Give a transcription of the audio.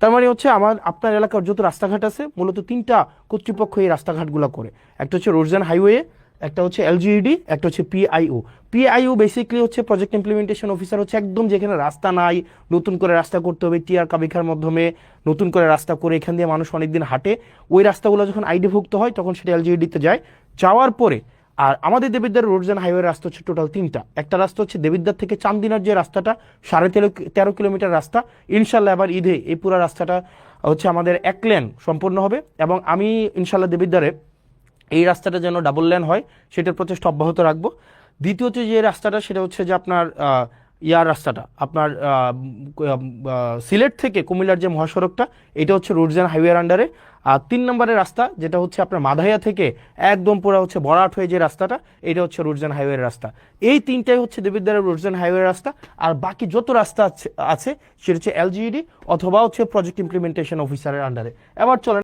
তার মানে হচ্ছে আপনার এলাকার যত রাস্তাঘাট আছে মূলত তিনটা কর্তৃপক্ষ এই রাস্তাঘাটগুলো করে। একটা হচ্ছে রোডস অ্যান্ড হাইওয়ে, একটা হচ্ছে এলজিইডি, একটা হচ্ছে পিআইও। পিআইও বেসিক্যালি হচ্ছে প্রজেক্ট ইমপ্লিমেন্টেশন অফিসার, হচ্ছে একদম যেখানে রাস্তা নাই, নতুন করে রাস্তা করতে হবে, টিআর কাবিখার মাধ্যমে নতুন করে রাস্তা করে এখান দিয়ে মানুষ অনেকদিন হাঁটে, ওই রাস্তাগুলো যখন আইডিভুক্ত হয় তখন সেটা এলজিইডিতে যায়। যাওয়ার পরে আর আমাদের দেবিদ্বার রোডস অ্যান্ড হাইওয়ে রাস্তা হচ্ছে টোটাল তিনটা। একটা রাস্তা হচ্ছে দেবিদ্বার থেকে চান্দিনার যে রাস্তাটা 13.5 কিলোমিটার রাস্তা, ইনশাল্লাহ এবার ঈদে এই পুরো রাস্তাটা হচ্ছে আমাদের এক লেন সম্পূর্ণ হবে, এবং আমি ইনশাল্লাহ দেবিদ্বারে এই রাস্তাটা যেন ডাবল লেন হয় সেটার প্রচেষ্টা অব্যাহত রাখবো। দ্বিতীয়ত যে রাস্তাটা সেটা হচ্ছে যে আপনার ইয়ার রাস্তাটা আপনার সিলেট থেকে কুমিল্লার যে মহাসড়কটা, এটা হচ্ছে রোডস অ্যান্ড হাইওয়ের আন্ডারে। আর 3 নম্বরের রাস্তা যেটা হচ্ছে আপনার মাধাইয়া থেকে একদম পুরো হচ্ছে বরাট হয়ে যে রাস্তাটা, এটা হচ্ছে রোডস অ্যান্ড হাইওয়ের রাস্তা। এই তিনটাই হচ্ছে দেবিদ্বারের রোডস অ্যান্ড হাইওয়ের রাস্তা। আর বাকি যত রাস্তা আছে সেটা হচ্ছে এলজিইডি অথবা হচ্ছে প্রজেক্ট ইমপ্লিমেন্টেশন অফিসারের আন্ডারে। এবার চলেন